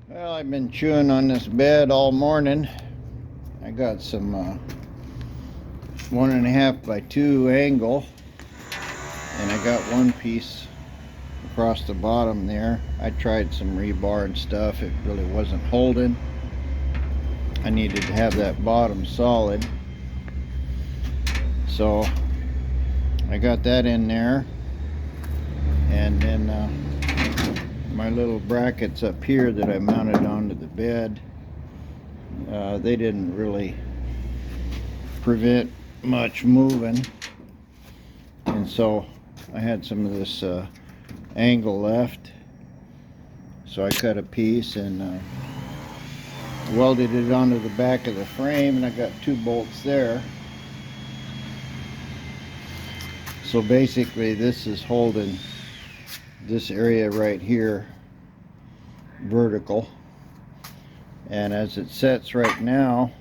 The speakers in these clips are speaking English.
Well, I've been chewing on this bed all morning. I got some 1.5 by 2 angle, and I got one piece across the bottom there. I tried some rebar and stuff. It really wasn't holding. I needed to have that bottom solid, so I got that in there. And then my little brackets up here that I mounted onto the bed, they didn't really prevent much moving, and so I had some of this angle left, so I cut a piece and welded it onto the back of the frame, and I got 2 bolts there. So basically this is holding this area right here vertical, and as it sets right now,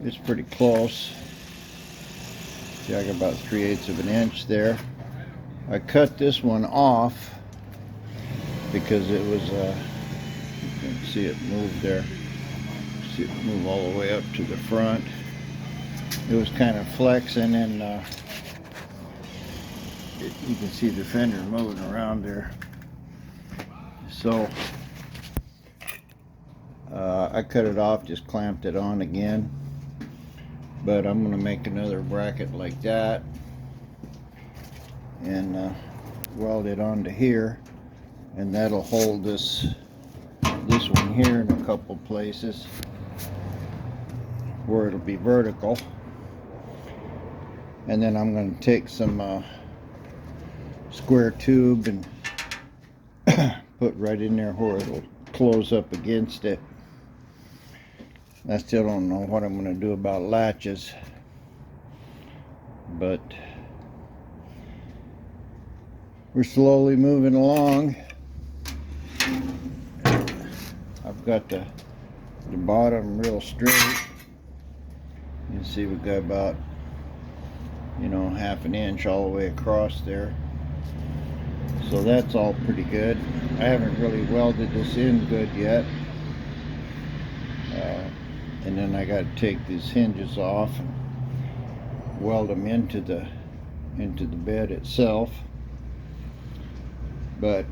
it's pretty close. See, I got about 3/8 of an inch there. I cut this one off because it was you can see it move there. See it move all the way up to the front. It was kind of flexing, and you can see the fender moving around there. So I cut it off, just clamped it on again. But I'm going to make another bracket like that and weld it onto here, and that'll hold this one here in a couple places where it'll be vertical. And then I'm going to take some square tube and put right in there where it'll close up against it. I still don't know what I'm going to do about latches, but we're slowly moving along. I've got the bottom real straight. You can see we've got about, you know, 1/2 inch all the way across there. So that's all pretty good. I haven't really welded this in good yet. And then I got to take these hinges off and weld them into the bed itself. But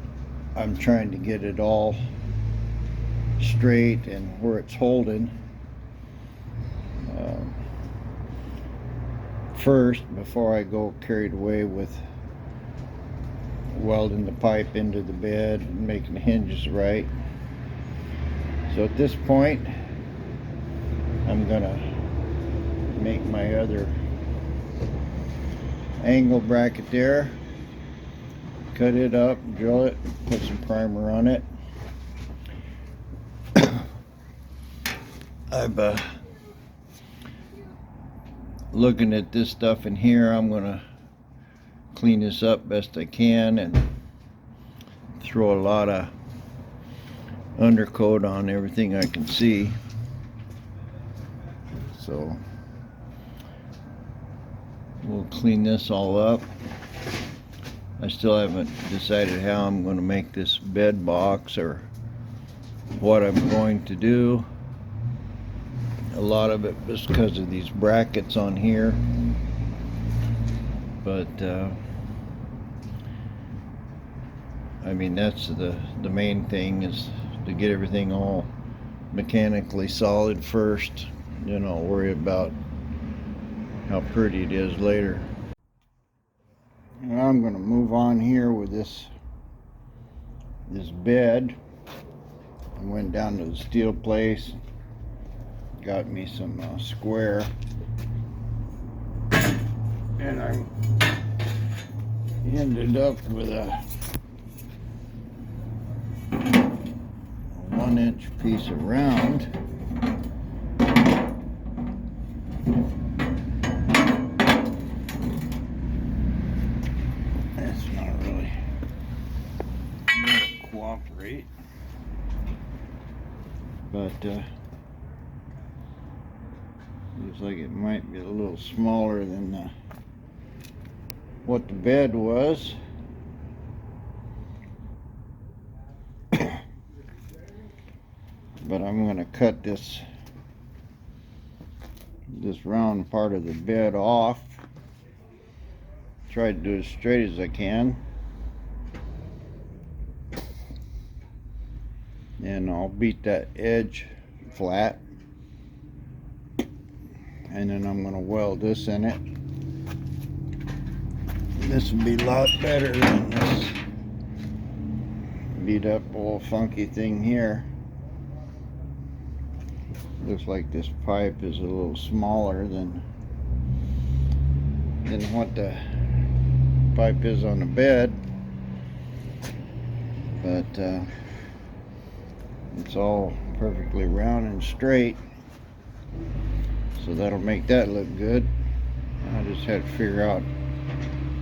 I'm trying to get it all straight and where it's holding first, before I go carried away with welding the pipe into the bed and making the hinges right. So at this point, I'm gonna make my other angle bracket there, cut it up, drill it, put some primer on it. I'm looking at this stuff in here. I'm gonna clean this up best I can and throw a lot of undercoat on everything I can see. So we'll clean this all up. I still haven't decided how I'm going to make this bed box or what I'm going to do. A lot of it is because of these brackets on here, but I mean, that's the main thing, is to get everything all mechanically solid first, then I'll worry about how pretty it is later. Now I'm going to move on here with this bed. I went down to the steel place, got me some square, and I ended up with a 1-inch piece of round. That's not really going to cooperate, but looks like it might be a little smaller than what the bed was. but I'm going to cut this round part of the bed off. Try to do it as straight as I can, and I'll beat that edge flat, and then I'm going to weld this in it. This will be a lot better than this beat up old funky thing here. Looks like this pipe is a little smaller than what the pipe is on the bed, but it's all perfectly round and straight, so that'll make that look good. I just had to figure out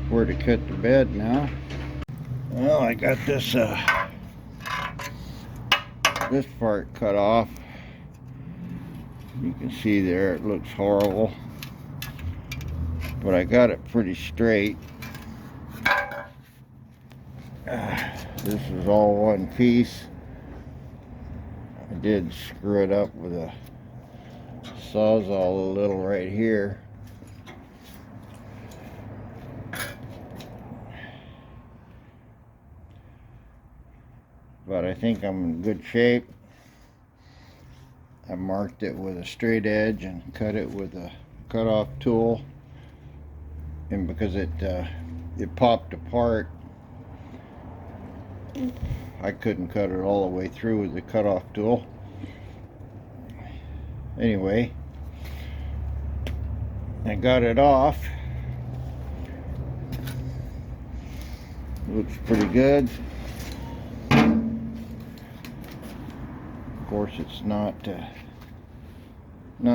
where to cut the bed now. Well, I got this this part cut off. You can see there it looks horrible, but I got it pretty straight. This is all one piece. I did screw it up with a sawzall a little right here. But I think I'm in good shape. I marked it with a straight edge and cut it with a cut-off tool, and because it popped apart, I couldn't cut it all the way through with the cut-off tool. Anyway, I got it off. Looks pretty good. Of course, it's not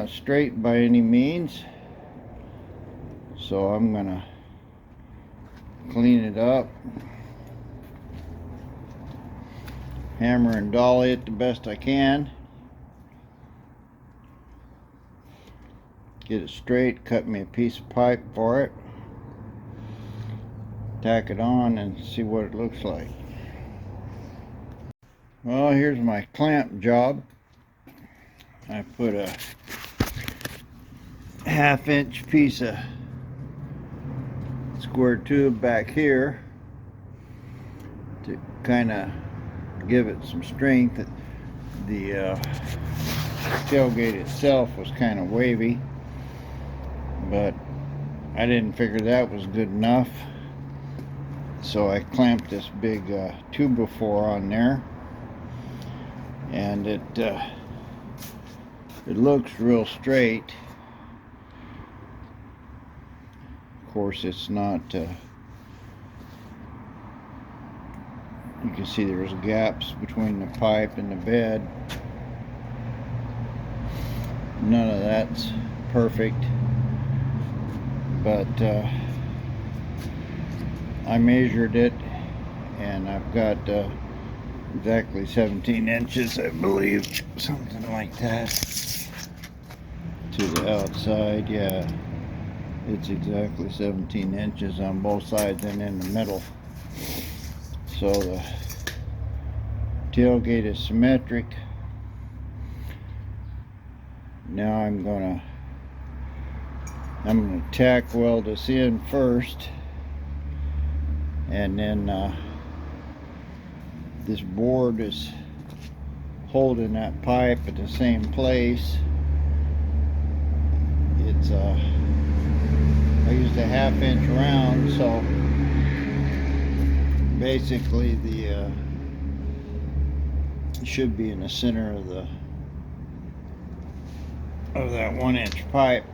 straight by any means, so I'm gonna clean it up, hammer and dolly it the best I can, get it straight, cut me a piece of pipe for it, tack it on, and see what it looks like. Well, here's my clamp job. I put a 1/2-inch piece of square tube back here to kind of give it some strength. The tailgate itself was kind of wavy, but I didn't figure that was good enough, so I clamped this big 2x4 on there, and it looks real straight. Of course, it's not, you can see there's gaps between the pipe and the bed. None of that's perfect, but I measured it, and I've got exactly 17 inches, I believe, something like that, to the outside. Yeah, it's exactly 17 inches on both sides and in the middle. So the tailgate is symmetric. Now I'm gonna tack weld this in first, and then this board is holding that pipe at the same place. It's I used a 1/2-inch round, so basically the it should be in the center of that 1-inch pipe.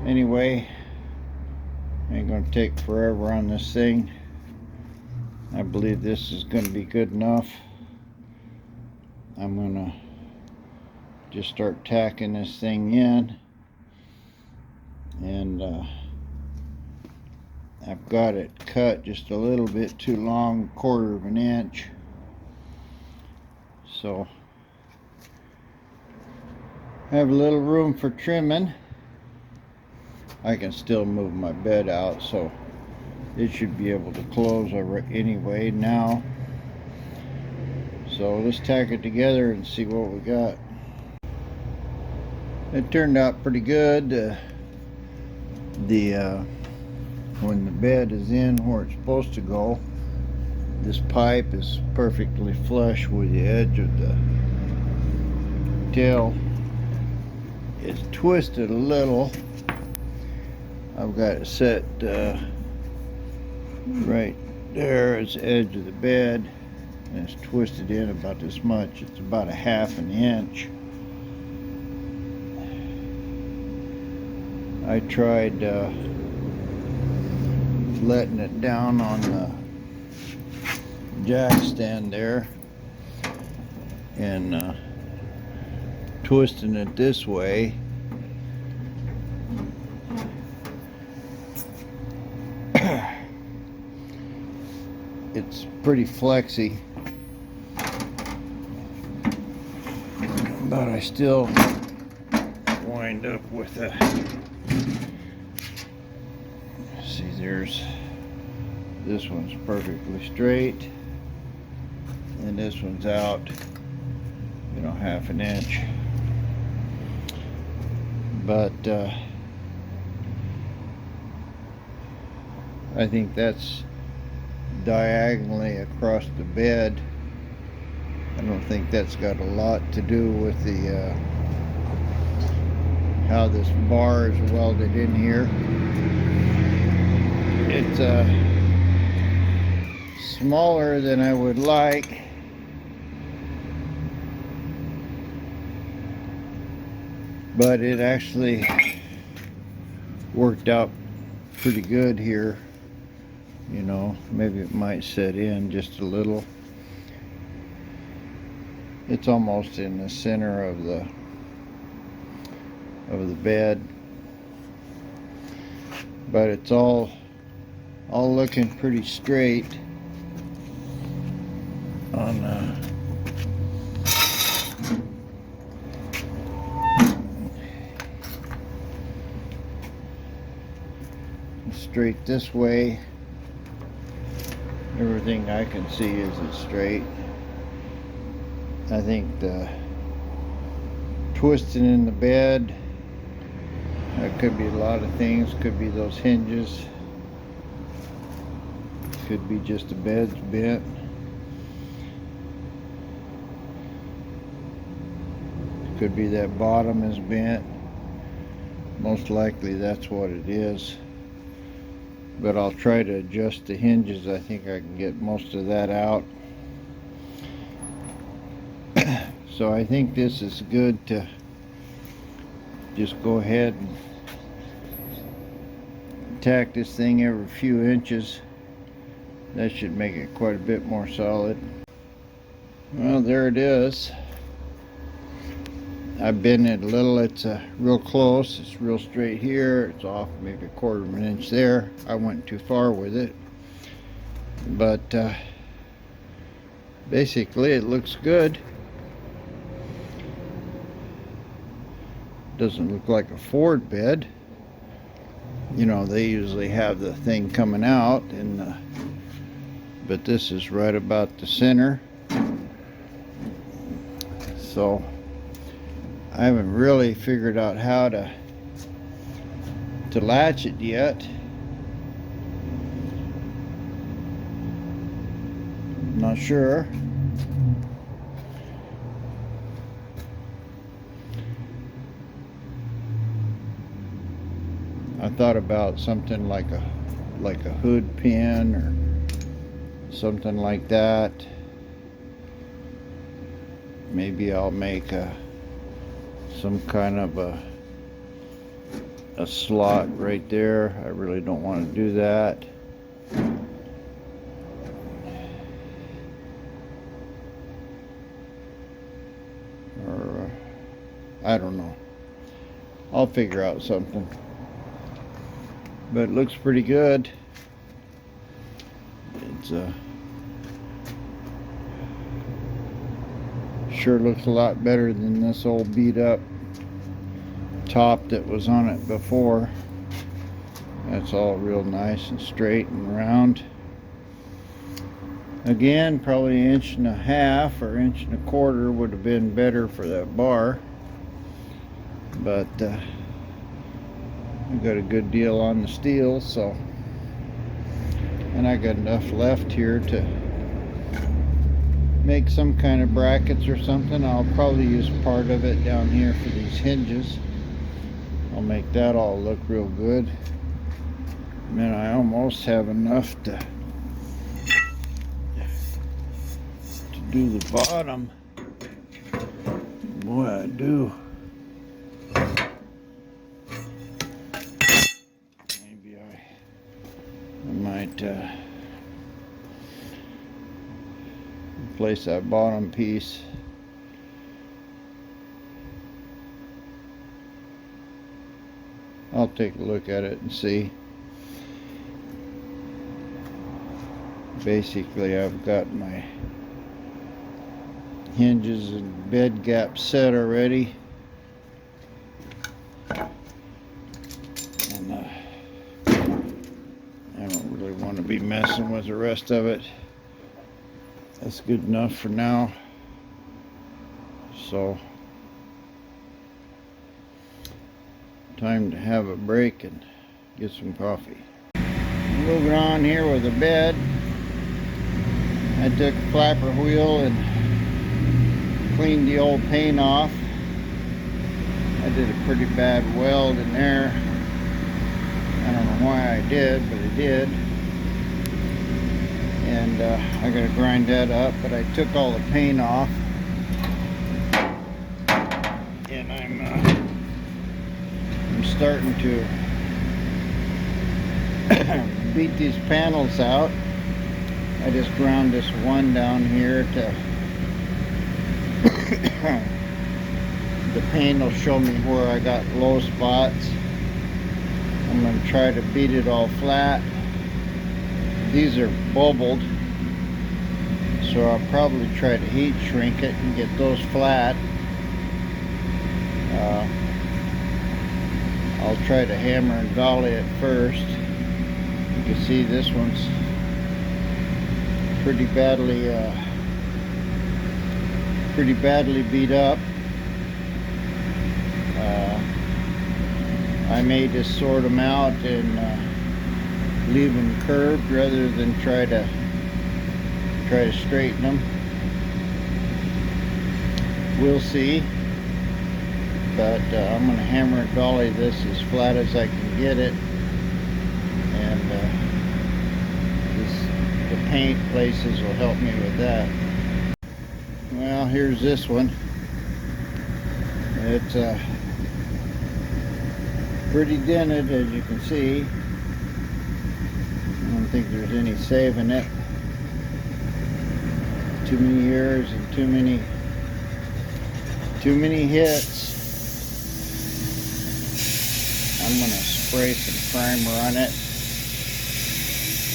Anyway, ain't gonna take forever on this thing. I believe this is going to be good enough. I'm going to just start tacking this thing in, and I've got it cut just a little bit too long, 1/4 of an inch, so I have a little room for trimming. I can still move my bed out, so it should be able to close anyway now. So So let's tack it together and see what we got. It turned out pretty good. When the bed is in where it's supposed to go, this pipe is perfectly flush with the edge of the tail. It's twisted a little. I've got it set right there as the edge of the bed, and it's twisted in about this much. It's about a ½ an inch. I tried letting it down on the jack stand there and twisting it this way. It's pretty flexy, but I still wind up with a, see, this one's perfectly straight and this one's out, you know, ½ an inch. But I think that's diagonally across the bed. I don't think that's got a lot to do with the how this bar is welded in here. It's smaller than I would like, but it actually worked out pretty good here. You know, maybe it might set in just a little. It's almost in the center of the bed, but it's all looking pretty straight on straight this way. Everything I can see is straight. I think the twisting in the bed, that could be a lot of things. Could be those hinges. Could be just the bed's bent. Could be that bottom is bent. Most likely that's what it is. But I'll try to adjust the hinges. I think I can get most of that out. So I think this is good to just go ahead and tack this thing every few inches. That should make it quite a bit more solid. Well, there it is. I bent it a little. It's real close. It's real straight here. It's off maybe ½ of an inch there. I went too far with it, but basically it looks good. Doesn't look like a Ford bed. You know, they usually have the thing coming out, and but this is right about the center. So I haven't really figured out how to latch it yet. Not sure. I thought about something like a hood pin or something like that. Maybe I'll make some kind of a slot right there. I really don't want to do that. Or I don't know. I'll figure out something. But it looks pretty good. It's sure looks a lot better than this old beat up top that was on it before. That's all real nice and straight and round. Again, probably 1.5 or 1.25 would have been better for that bar, but I got a good deal on the steel, so, and I got enough left here to make some kind of brackets or something. I'll probably use part of it down here for these hinges. I'll make that all look real good. And then I almost have enough to do the bottom. Boy, I do. Maybe I might replace that bottom piece. I'll take a look at it and see. Basically, I've got my hinges and bed gaps set already, and I don't really want to be messing with the rest of it. That's good enough for now. So time to have a break and get some coffee. Moving on here with the bed. I took a flapper wheel and cleaned the old paint off. I did a pretty bad weld in there. I don't know why I did, but I did. And I gotta grind that up, but I took all the paint off. And I'm starting to beat these panels out. I just ground this one down here to the paint will show me where I got low spots. I'm going to try to beat it all flat. These are bubbled, so I'll probably try to heat shrink it and get those flat. I'll try to hammer and dolly it first. You can see this one's pretty badly beat up. I may just sort them out and leave them curved rather than try to straighten them. We'll see. But I'm going to hammer and dolly this as flat as I can get it, and the paint places will help me with that. Well, here's this one. It's pretty dented, as you can see. I don't think there's any saving it. Too many years and too many hits. I'm going to spray some primer on it,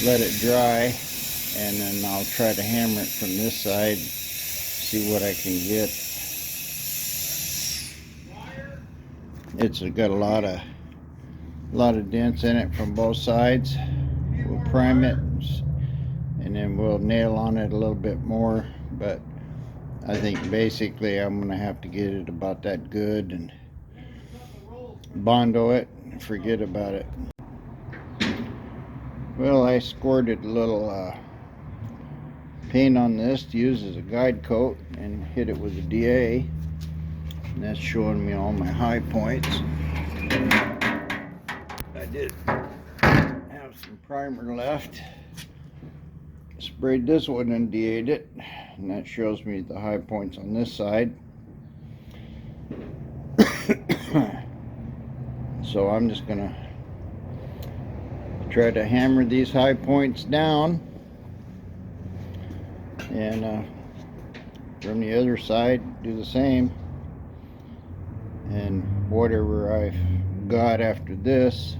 let it dry, and then I'll try to hammer it from this side, see what I can get. It's got a lot of dents in it from both sides. We'll prime it and then we'll nail on it a little bit more, but I think basically I'm going to have to get it about that good and Bondo it and forget about it. Well, I squirted a little paint on this to use as a guide coat and hit it with a DA, and that's showing me all my high points. I did have some primer left. Sprayed this one and DA'd it, and that shows me the high points on this side. So I'm just gonna try to hammer these high points down, and from the other side do the same, and whatever I've got after this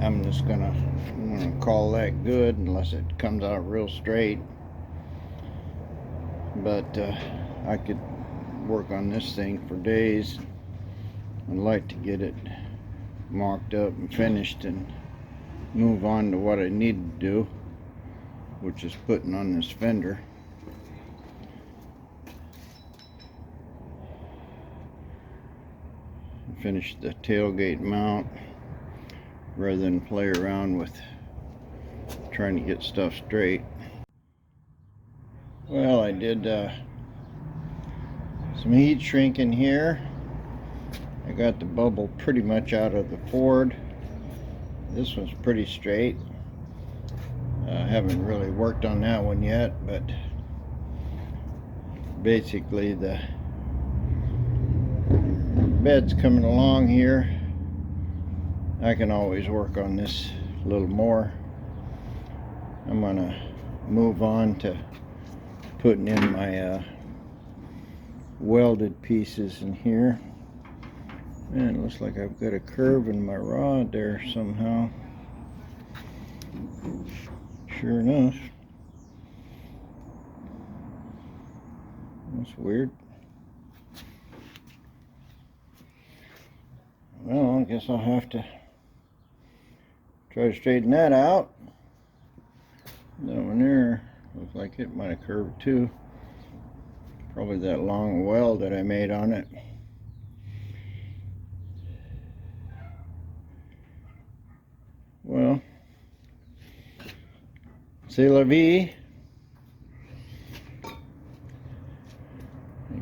I'm gonna call that good unless it comes out real straight. But I could work on this thing for days. I'd like to get it mocked up and finished and move on to what I need to do. which is putting on this fender. Finish the tailgate mount rather than play around with trying to get stuff straight. Well, I did some heat shrinking here. I got the bubble pretty much out of the Ford. This one's pretty straight. I haven't really worked on that one yet, but basically the bed's coming along here. I can always work on this a little more. I'm gonna move on to putting in my welded pieces in here. Man, it looks like I've got a curve in my rod there somehow. Sure enough. That's weird. Well, I guess I'll have to try to straighten that out. That one there looks like it might have curved too. Probably that long weld that I made on it. Well, c'est la vie. I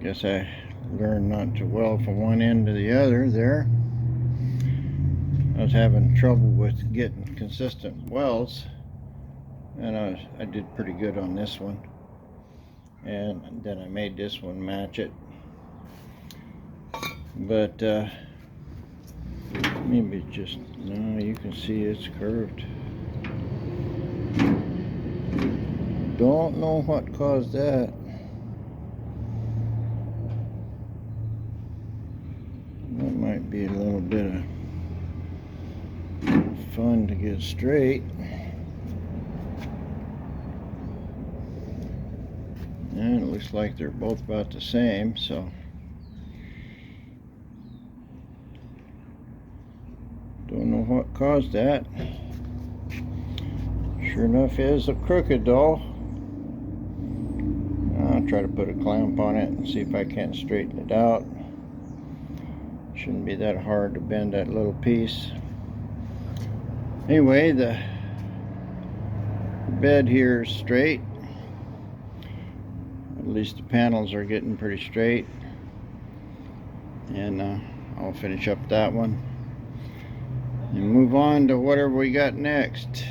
guess I learned not to weld from one end to the other there. I was having trouble with getting consistent welds, and I did pretty good on this one, and then I made this one match it. But maybe just, no, you can see it's curved. Don't know what caused that. That might be a little bit of fun to get straight. And it looks like they're both about the same, so don't know what caused that. Sure enough is a crooked though. I'll try to put a clamp on it and see if I can't straighten it out. Shouldn't be that hard to bend that little piece. Anyway, the bed here is straight. At least the panels are getting pretty straight. And I'll finish up that one and move on to whatever we got next.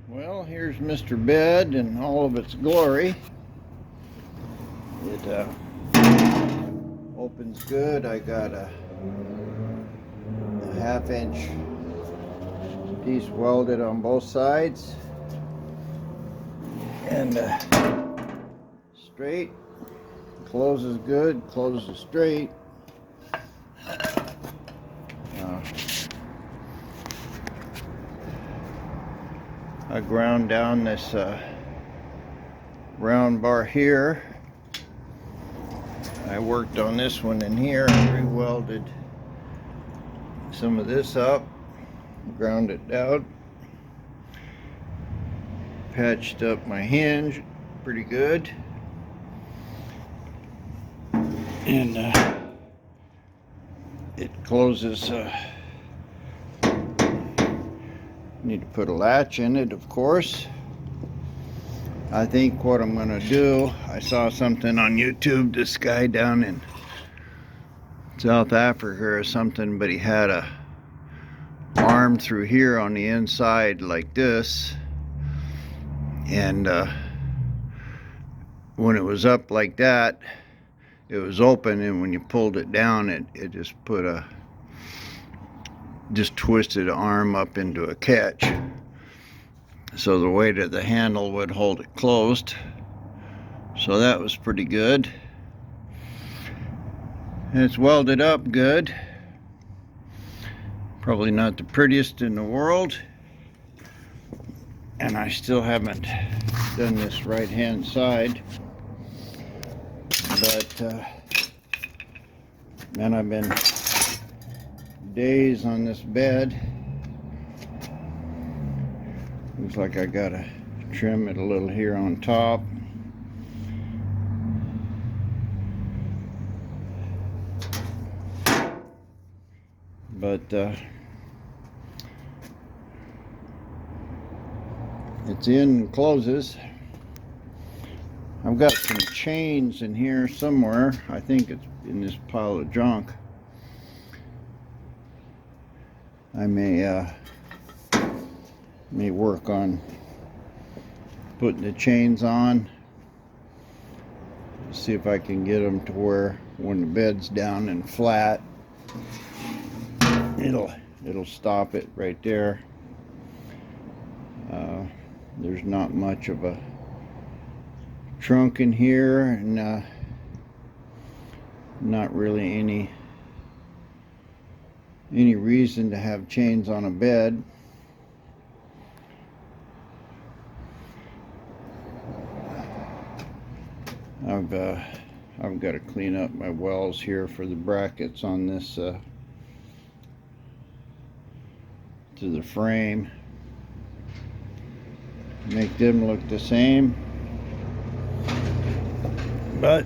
Well, here's Mr. Bed in all of its glory. It opens good. I got a 1/2-inch piece welded on both sides, and straight. Closes good, closes straight. I ground down this round bar here. I worked on this one in here and re-welded some of this up, ground it down, patched up my hinge pretty good, and it closes. Need to put a latch in it, of course. I think what I'm gonna do, I saw something on YouTube, this guy down in South Africa or something, but he had a arm through here on the inside like this, and when it was up like that, it was open, and when you pulled it down, it just put a twisted arm up into a catch, so the weight of the handle would hold it closed. So that was pretty good. And it's welded up good. Probably not the prettiest in the world, and I still haven't done this right hand side, but man, I've been days on this bed. Looks like I gotta trim it a little here on top. But it's in and closes. I've got some chains in here somewhere. I think it's in this pile of junk. I may work on putting the chains on. See if I can get them to where when the bed's down and flat, it'll stop it right there. There's not much of a trunk in here, and not really any reason to have chains on a bed. I've got to clean up my wells here for the brackets on this to the frame. Make them look the same. But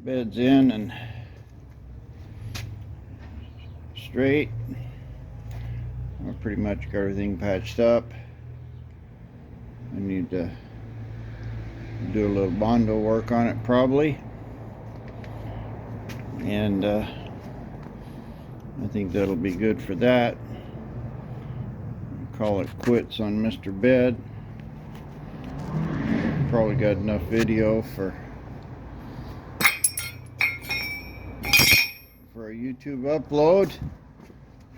bed's in and straight. I've pretty much got everything patched up. I need to do a little bondo work on it probably, and I think that'll be good for that. Call it quits on Mr. Bed. Probably got enough video for a YouTube upload.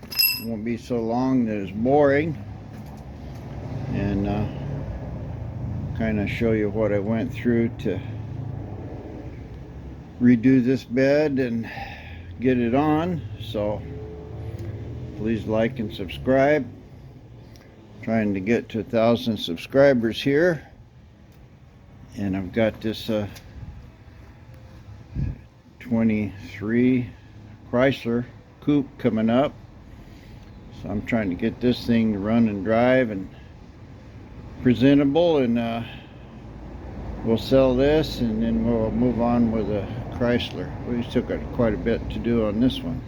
It won't be so long that it's boring, and kind of show you what I went through to redo this bed and get it on. So please like and subscribe. Trying to get to 1,000 subscribers here, and I've got this 23 Chrysler coupe coming up, so I'm trying to get this thing to run and drive and presentable, and we'll sell this and then we'll move on with a Chrysler. We still got quite a bit to do on this one.